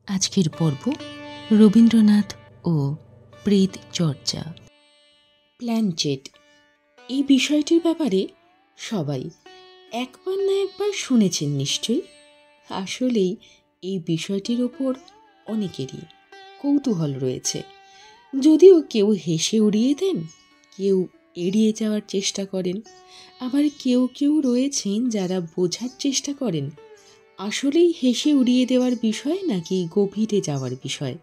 আজকের পর্ব রবীন্দ্রনাথ ও প্রেত চর্চা। প্ল্যানচেট এই বিষয়টির ব্যাপারে সবাই একবার না একবার শুনেছেন নিশ্চয়ই। আসলেই এই বিষয়টির ওপর অনেকেরই কৌতূহল রয়েছে, যদিও কেউ হেসে উড়িয়ে দেন, কেউ এড়িয়ে যাওয়ার চেষ্টা করেন, আবার কেউ কেউ রয়েছেন যারা বোঝার চেষ্টা করেন আসলেই হেসে উড়িয়ে দেওয়ার বিষয় নাকি গভীরে যাওয়ার বিষয়।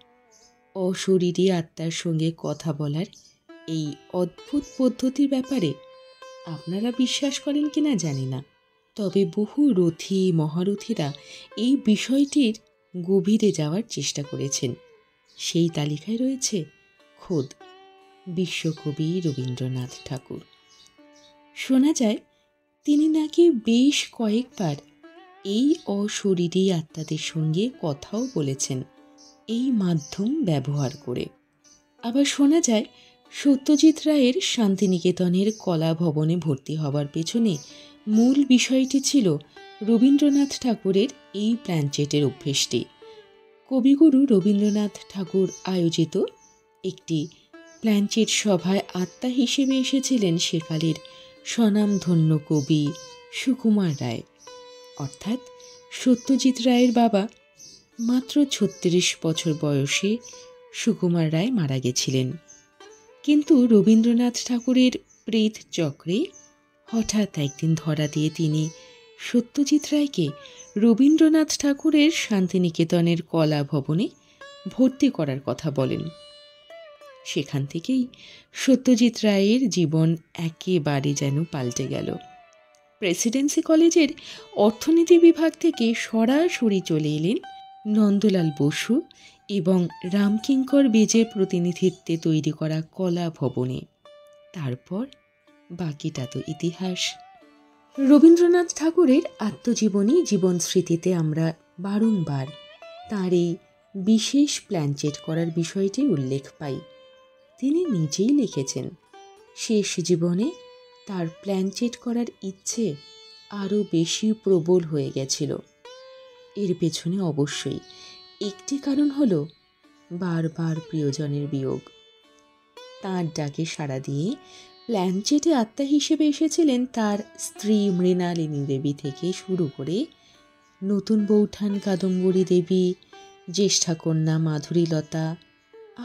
অশরীরী আত্মার সঙ্গে কথা বলার এই অদ্ভুত পদ্ধতির ব্যাপারে আপনারা বিশ্বাস করেন কিনা জানি না, তবে বহু রথী মহারথীরা এই বিষয়টির গভীরে যাওয়ার চেষ্টা করেছেন। সেই তালিকায় রয়েছে খোদ বিশ্বকবি রবীন্দ্রনাথ ঠাকুর। শোনা যায় তিনি নাকি বেশ কয়েকবার এই অশরীরী আত্মাদের সঙ্গে কথাও বলেছেন এই মাধ্যম ব্যবহার করে। আবার শোনা যায় সত্যজিৎ রায়ের শান্তিনিকেতনের কলা ভবনে ভর্তি হবার পেছনে মূল বিষয়টি ছিল রবীন্দ্রনাথ ঠাকুরের এই প্ল্যানচেটের অভ্যেসটি। কবিগুরু রবীন্দ্রনাথ ঠাকুর আয়োজিত একটি প্ল্যানচেট সভায় আত্মা হিসেবে এসেছিলেন সেকালের স্বনামধন্য কবি সুকুমার রায়, অর্থাৎ সত্যজিৎ রায়ের বাবা। মাত্র ৩৬ বছর বয়সে সুকুমার রায় মারা গেছিলেন, কিন্তু রবীন্দ্রনাথ ঠাকুরের প্রেত চক্রে হঠাৎ একদিন ধরা দিয়ে তিনি সত্যজিৎ রায়কে রবীন্দ্রনাথ ঠাকুরের শান্তিনিকেতনের কলা ভবনে ভর্তি করার কথা বলেন। সেখান থেকেই সত্যজিৎ রায়ের জীবন একেবারে যেন পাল্টে গেল। প্রেসিডেন্সি কলেজের অর্থনীতি বিভাগ থেকে সরাসরি চলে এলেন নন্দলাল বসু এবং রামকিঙ্কর বেজের প্রতিনিধিত্বে তৈরি করা কলা ভবনে। তারপর বাকিটা তো ইতিহাস। রবীন্দ্রনাথ ঠাকুরের আত্মজীবনী জীবন স্মৃতিতে আমরা বারংবার তাঁর এই বিশেষ প্ল্যানচেট করার বিষয়টি উল্লেখ পাই। তিনি নিজেই লিখেছেন, শেষ জীবনে তার প্ল্যানচেট করার ইচ্ছে আরও বেশি প্রবল হয়ে গেছিল। এর পেছনে অবশ্যই একটি কারণ হল বারবার প্রিয়জনের বিয়োগ। তাঁর ডাকে সাড়া দিয়ে প্ল্যানচেটে আত্মা হিসেবে এসেছিলেন তার স্ত্রী মৃণালিনী দেবী থেকে শুরু করে নতুন বৌঠান কাদম্বরী দেবী, জ্যেষ্ঠা কন্যা মাধুরীলতা,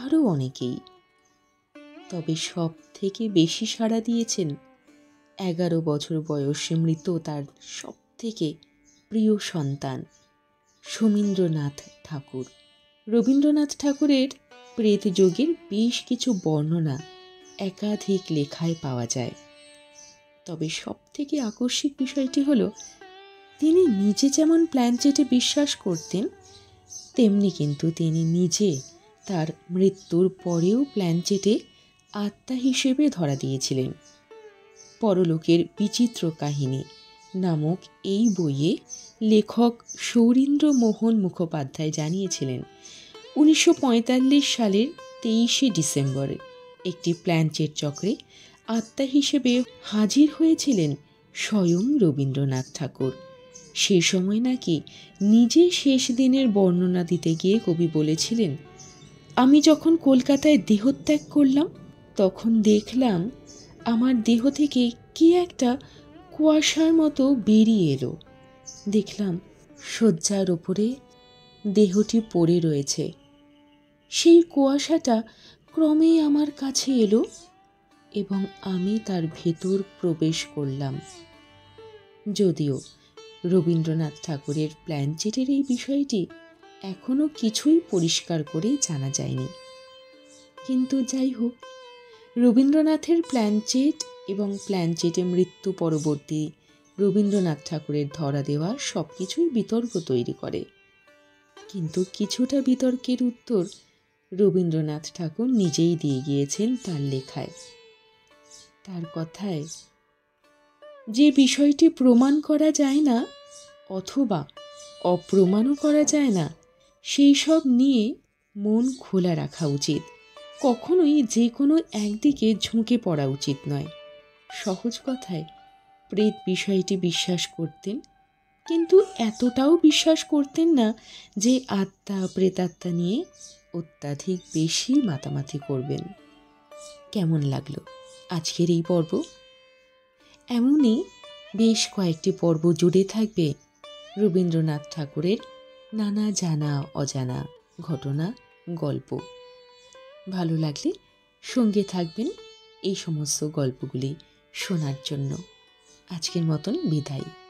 আরও অনেকেই। তবে সব থেকে বেশি সাড়া দিয়েছেন 11 বছর বয়সে মৃত তার সব থেকে প্রিয় সন্তান সোমীন্দ্রনাথ ঠাকুর। রবীন্দ্রনাথ ঠাকুরের প্রেতযোগের বেশ কিছু বর্ণনা একাধিক লেখায় পাওয়া যায়। তবে সব থেকে আকস্মিক বিষয়টি হলো তিনি নিজে যেমন প্ল্যানচেটে বিশ্বাস করতেন, তেমনি কিন্তু তিনি নিজে তার মৃত্যুর পরেও প্ল্যানচেটে আত্মা হিসেবে ধরা দিয়েছিলেন। পরলোকের বিচিত্র কাহিনী নামক এই বইয়ে লেখক সৌরীন্দ্র মোহন মুখোপাধ্যায় জানিয়েছিলেন 1945 সালের 23শে ডিসেম্বর একটি প্ল্যানচেট চক্রে আত্মা হিসেবে হাজির হয়েছিলেন স্বয়ং রবীন্দ্রনাথ ঠাকুর। সে সময় নাকি নিজে শেষ দিনের বর্ণনা দিতে গিয়ে কবি বলেছিলেন, আমি যখন কলকাতায় দেহত্যাগ করলাম তখন দেখলাম আমার দেহ থেকে কি একটা কুয়াশার মতো বেরিয়ে এলো। দেখলাম শয্যার ওপরে দেহটি পড়ে রয়েছে। সেই কুয়াশাটা ক্রমে আমার কাছে এলো এবং আমি তার ভেতর প্রবেশ করলাম। যদিও রবীন্দ্রনাথ ঠাকুরের প্ল্যানচেটের এই বিষয়টি এখনো কিছুই পরিষ্কার করে জানা যায়নি, কিন্তু যাই হোক, রবীন্দ্রনাথের প্ল্যানচেট এবং প্ল্যানচেটে মৃত্যু পরবর্তী রবীন্দ্রনাথ ঠাকুরের ধরা দেওয়া সব কিছুই বিতর্ক তৈরি করে। কিন্তু কিছুটা বিতর্কের উত্তর রবীন্দ্রনাথ ঠাকুর নিজেই দিয়ে গিয়েছেন তার লেখায়। তার কথায়, যে বিষয়টি প্রমাণ করা যায় না অথবা অপ্রমাণও করা যায় না, সেই সব নিয়ে মন খোলা রাখা উচিত। কখনোই যে কোনো একদিকে ঝুঁকে পড়া উচিত নয়। সহজ কথায় প্রেত বিষয়টি বিশ্বাস করতেন কিন্তু এতটাও বিশ্বাস করতেন না যে আত্মা প্রেতাত্মা নিয়ে অত্যাধিক বেশি মাতামাতি করবেন। কেমন লাগলো আজকের এই পর্ব? এমনই বেশ কয়েকটি পর্ব জুড়ে থাকবে রবীন্দ্রনাথ ঠাকুরের নানা জানা অজানা ঘটনা, গল্প। ভালো লাগলে সঙ্গে থাকবেন এই সমস্ত গল্পগুলি শোনার জন্য। আজকের মতন বিদায়।